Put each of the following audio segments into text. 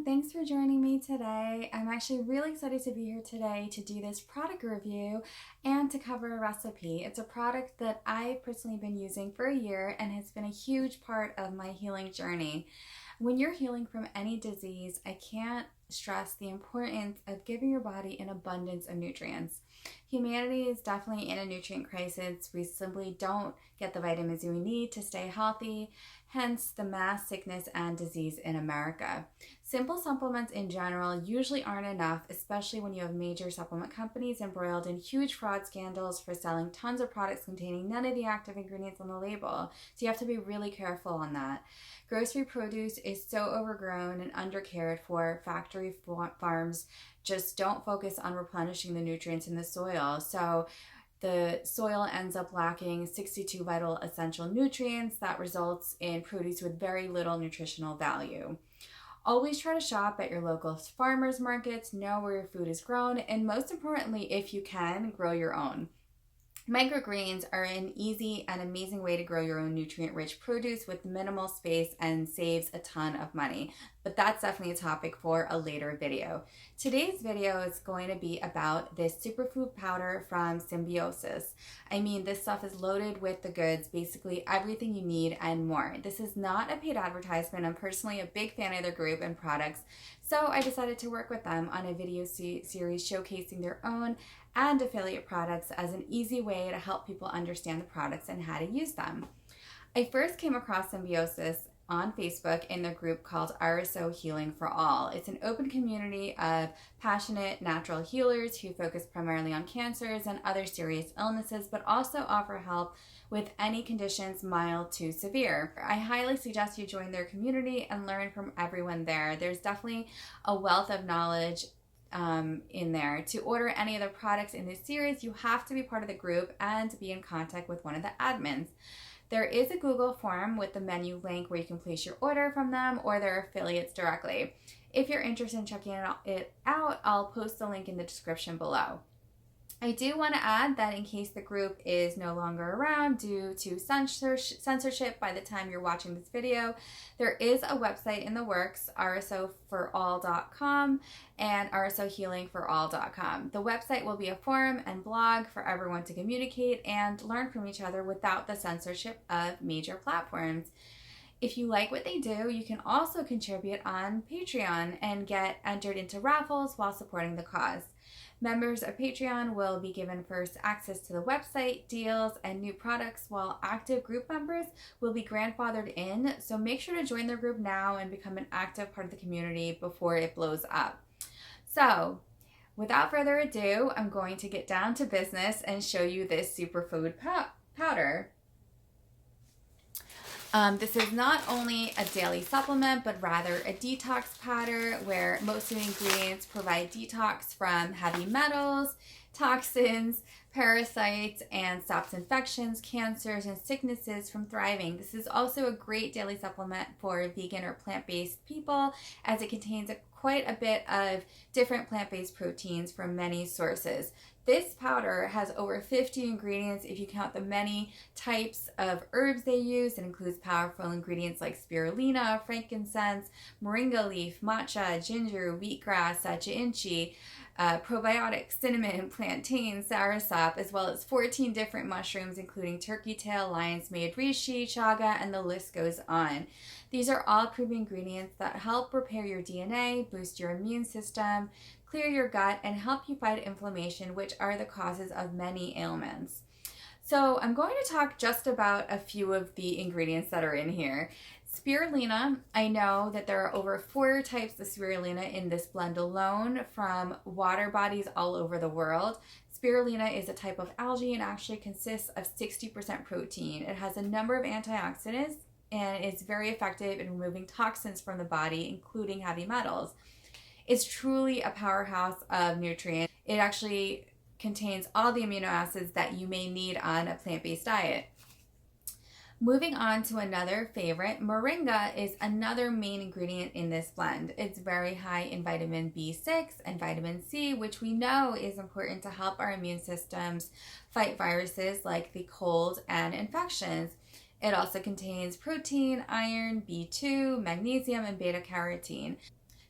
thanks for joining me today. I'm actually really excited to be here today to do this product review and to cover a recipe. It's a product that I've personally been using for a year and has been a huge part of my healing journey. When you're healing from any disease, I can't stress the importance of giving your body an abundance of nutrients. Humanity is definitely in a nutrient crisis. We simply don't get the vitamins we need to stay healthy, hence the mass sickness and disease in America. Simple supplements in general usually aren't enough, especially when you have major supplement companies embroiled in huge fraud scandals for selling tons of products containing none of the active ingredients on the label. So you have to be really careful on that. Grocery produce is so overgrown and undercared for. Factory farms just don't focus on replenishing the nutrients in the soil. So the soil ends up lacking 62 vital essential nutrients that results in produce with very little nutritional value. Always try to shop at your local farmers markets, know where your food is grown, and most importantly, if you can, grow your own. Microgreens are an easy and amazing way to grow your own nutrient-rich produce with minimal space and saves a ton of money. But that's definitely a topic for a later video. Today's video is going to be about this superfood powder from Symbiosis. I mean, this stuff is loaded with the goods, basically everything you need and more. This is not a paid advertisement. I'm personally a big fan of their group and products, so I decided to work with them on a video series showcasing their own and affiliate products as an easy way to help people understand the products and how to use them. I first came across Symbiosis on Facebook in their group called RSO Healing for All. It's an open community of passionate natural healers who focus primarily on cancers and other serious illnesses, but also offer help with any conditions mild to severe. I highly suggest you join their community and learn from everyone there. There's definitely a wealth of knowledge in there. To order any of the products in this series, you have to be part of the group and to be in contact with one of the admins. There is a Google form with the menu link where you can place your order from them or their affiliates directly. If you're interested in checking it out, I'll post the link in the description below. I do want to add that in case the group is no longer around due to censorship by the time you're watching this video, there is a website in the works, rsoforall.com and rsohealingforall.com. The website will be a forum and blog for everyone to communicate and learn from each other without the censorship of major platforms. If you like what they do, you can also contribute on Patreon and get entered into raffles while supporting the cause. Members of Patreon will be given first access to the website, deals, and new products, while active group members will be grandfathered in, so make sure to join their group now and become an active part of the community before it blows up. So, without further ado, I'm going to get down to business and show you this superfood powder. This is not only a daily supplement, but rather a detox powder where most of the ingredients provide detox from heavy metals, toxins, parasites, and stops infections, cancers, and sicknesses from thriving. This is also a great daily supplement for vegan or plant-based people, as it contains quite a bit of different plant-based proteins from many sources. This powder has over 50 ingredients if you count the many types of herbs they use. It includes powerful ingredients like spirulina, frankincense, moringa leaf, matcha, ginger, wheatgrass, Sacha, Inchi, probiotic, cinnamon, plantain, soursop, as well as 14 different mushrooms, including turkey tail, lion's mane, reishi, chaga, and the list goes on. These are all proven ingredients that help repair your DNA, boost your immune system, clear your gut, and help you fight inflammation, which are the causes of many ailments. So I'm going to talk just about a few of the ingredients that are in here. Spirulina, I know that there are over 4 types of spirulina in this blend alone from water bodies all over the world. Spirulina is a type of algae and actually consists of 60% protein. It has a number of antioxidants and is very effective in removing toxins from the body, including heavy metals. It's truly a powerhouse of nutrients. It actually contains all the amino acids that you may need on a plant-based diet. Moving on to another favorite, Moringa is another main ingredient in this blend. It's very high in vitamin B6 and vitamin C, which we know is important to help our immune systems fight viruses like the cold and infections. It also contains protein, iron, B2, magnesium, and beta-carotene.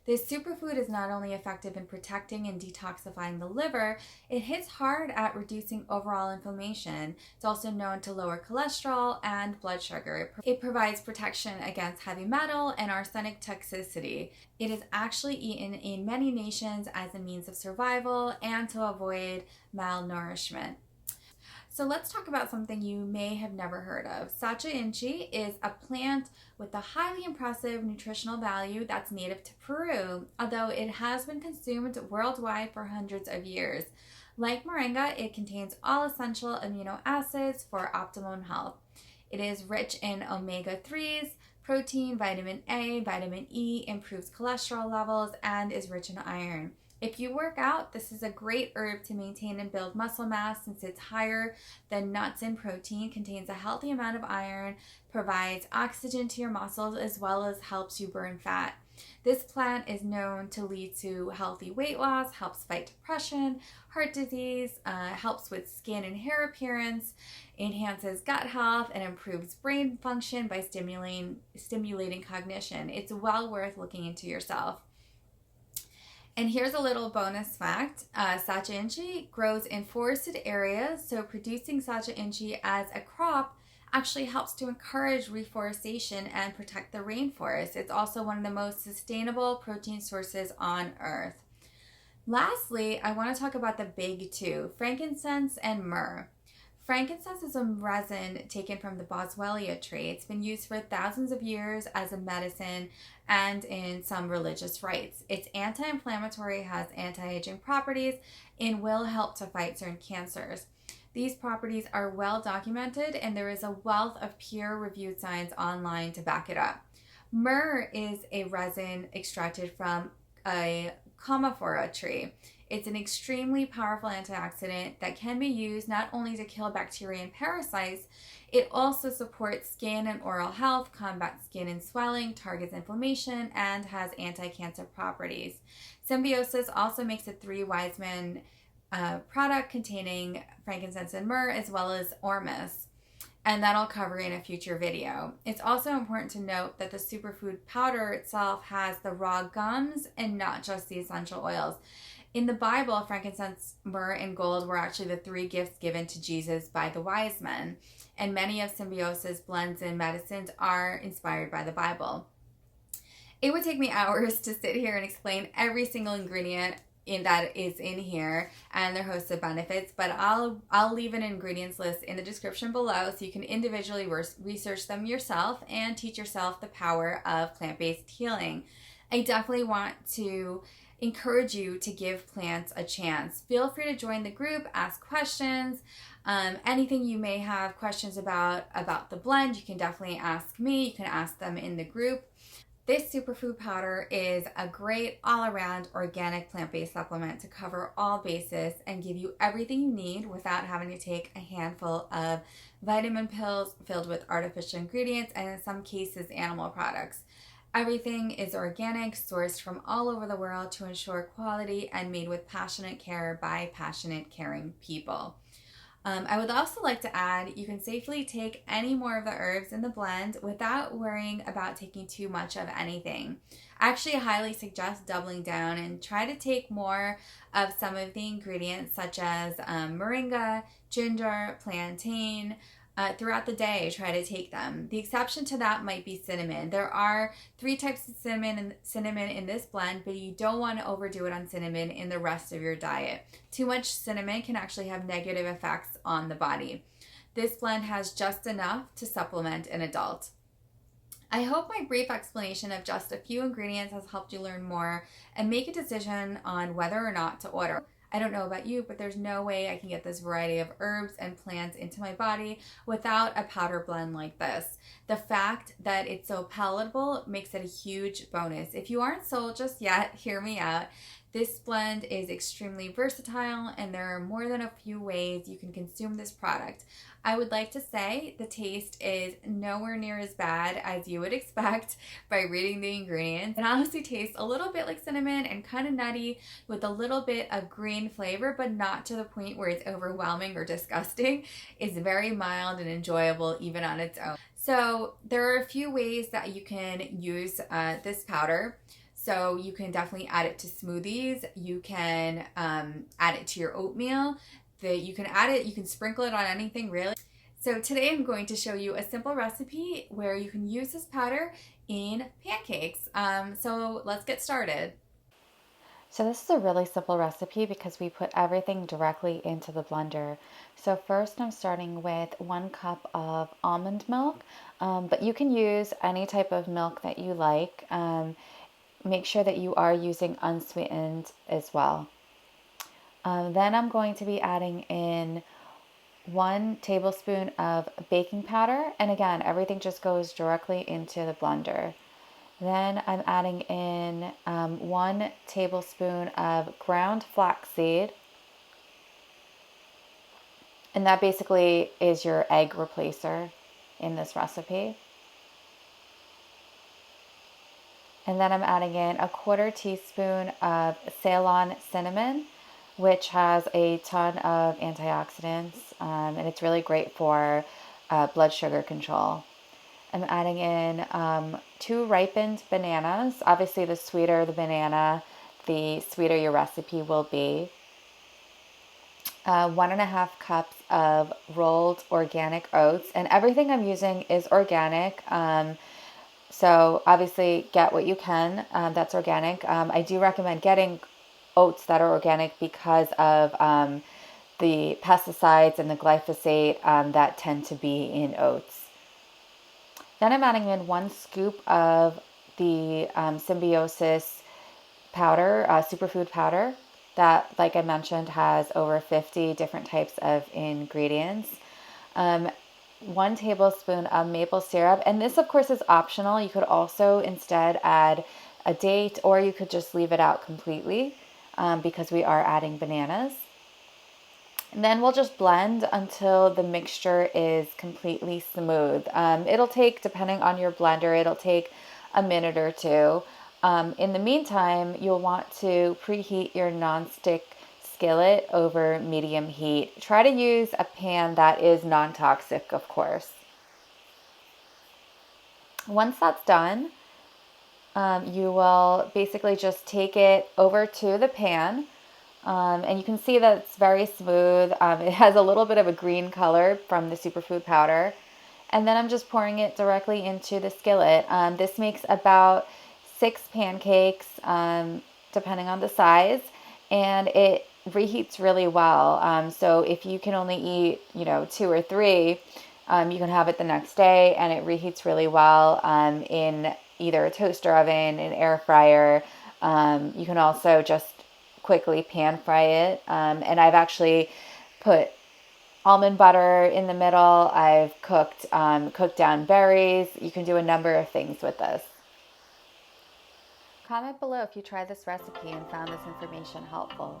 This superfood is not only effective in protecting and detoxifying the liver, it hits hard at reducing overall inflammation. It's also known to lower cholesterol and blood sugar. It provides protection against heavy metal and arsenic toxicity. It is actually eaten in many nations as a means of survival and to avoid malnourishment. So let's talk about something you may have never heard of. Sacha Inchi is a plant with a highly impressive nutritional value that's native to Peru, although it has been consumed worldwide for hundreds of years. Like Moringa, it contains all essential amino acids for optimum health. It is rich in omega-3s, protein, vitamin A, vitamin E, improves cholesterol levels, and is rich in iron. If you work out, this is a great herb to maintain and build muscle mass since it's higher than nuts in protein, contains a healthy amount of iron, provides oxygen to your muscles, as well as helps you burn fat. This plant is known to lead to healthy weight loss, helps fight depression, heart disease, helps with skin and hair appearance, enhances gut health, and improves brain function by stimulating cognition. It's well worth looking into yourself. And here's a little bonus fact. Sacha Inchi grows in forested areas, so producing Sacha Inchi as a crop actually helps to encourage reforestation and protect the rainforest. It's also one of the most sustainable protein sources on Earth. Lastly, I want to talk about the big two, frankincense and myrrh. Frankincense is a resin taken from the boswellia tree. It's been used for thousands of years as a medicine and in some religious rites. It's anti-inflammatory, has anti-aging properties, and will help to fight certain cancers. These properties are well documented, and there is a wealth of peer-reviewed science online to back it up. Myrrh is a resin extracted from a commiphora tree. It's an extremely powerful antioxidant that can be used not only to kill bacteria and parasites, it also supports skin and oral health, combats skin and swelling, targets inflammation, and has anti-cancer properties. Symbiosis also makes a 3 wise men product containing frankincense and myrrh, as well as ormus, and that I'll cover in a future video. It's also important to note that the superfood powder itself has the raw gums and not just the essential oils. In the Bible, frankincense, myrrh, and gold were actually the 3 gifts given to Jesus by the wise men, and many of Symbiosis blends and medicines are inspired by the Bible. It would take me hours to sit here and explain every single ingredient that is in here and their host of benefits, but I'll leave an ingredients list in the description below so you can individually research them yourself and teach yourself the power of plant-based healing. I definitely want to encourage you to give plants a chance. Feel free to join the group, ask questions, anything you may have questions about the blend, you can definitely ask me, you can ask them in the group. This superfood powder is a great all-around organic plant-based supplement to cover all bases and give you everything you need without having to take a handful of vitamin pills filled with artificial ingredients and in some cases animal products. Everything is organic, sourced from all over the world to ensure quality and made with passionate care by passionate, caring people. I would also like to add, you can safely take any more of the herbs in the blend without worrying about taking too much of anything. I actually highly suggest doubling down and try to take more of some of the ingredients such as moringa, ginger, plantain, throughout the day. Try to take them. The exception to that might be cinnamon. There are 3 types of cinnamon in this blend, but you don't want to overdo it on cinnamon in the rest of your diet. Too much cinnamon can actually have negative effects on the body. This blend has just enough to supplement an adult. I hope my brief explanation of just a few ingredients has helped you learn more and make a decision on whether or not to order. I don't know about you, but there's no way I can get this variety of herbs and plants into my body without a powder blend like this. The fact that it's so palatable makes it a huge bonus. If you aren't sold just yet, hear me out. This blend is extremely versatile and there are more than a few ways you can consume this product. I would like to say the taste is nowhere near as bad as you would expect by reading the ingredients. It honestly tastes a little bit like cinnamon and kind of nutty with a little bit of green flavor, but not to the point where it's overwhelming or disgusting. It's very mild and enjoyable even on its own. So there are a few ways that you can use this powder. So you can definitely add it to smoothies. You can add it to your oatmeal. You can add it, you can sprinkle it on anything really. So today I'm going to show you a simple recipe where you can use this powder in pancakes. So let's get started. So this is a really simple recipe because we put everything directly into the blender. So first I'm starting with 1 cup of almond milk, but you can use any type of milk that you like. Make sure that you are using unsweetened as well. Then I'm going to be adding in 1 tablespoon of baking powder, and again, everything just goes directly into the blender. Then I'm adding in 1 tablespoon of ground flaxseed. And that basically is your egg replacer in this recipe. And then I'm adding in 1/4 teaspoon of Ceylon cinnamon, which has a ton of antioxidants, and it's really great for blood sugar control. I'm adding in 2 ripened bananas. Obviously, the sweeter the banana, the sweeter your recipe will be. 1.5 cups of rolled organic oats, and everything I'm using is organic. So obviously, get what you can that's organic. I do recommend getting oats that are organic because of the pesticides and the glyphosate that tend to be in oats. Then I'm adding in 1 scoop of the Symbiosis powder, superfood powder, that, like I mentioned, has over 50 different types of ingredients. 1 tablespoon of maple syrup, and this, of course, is optional. You could also instead add a date, or you could just leave it out completely because we are adding bananas. And then we'll just blend until the mixture is completely smooth. It'll take, depending on your blender, it'll take a minute or two. In the meantime, you'll want to preheat your nonstick skillet over medium heat. Try to use a pan that is non-toxic, of course. Once that's done, you will basically just take it over to the pan. And you can see that it's very smooth. It has a little bit of a green color from the superfood powder. And then I'm just pouring it directly into the skillet. This makes about 6 pancakes, depending on the size, and it reheats really well. So if you can only eat, 2 or 3, you can have it the next day, and it reheats really well in either a toaster oven, an air fryer. You can also just quickly pan fry it. And I've actually put almond butter in the middle. I've cooked down berries. You can do a number of things with this. Comment below if you tried this recipe and found this information helpful.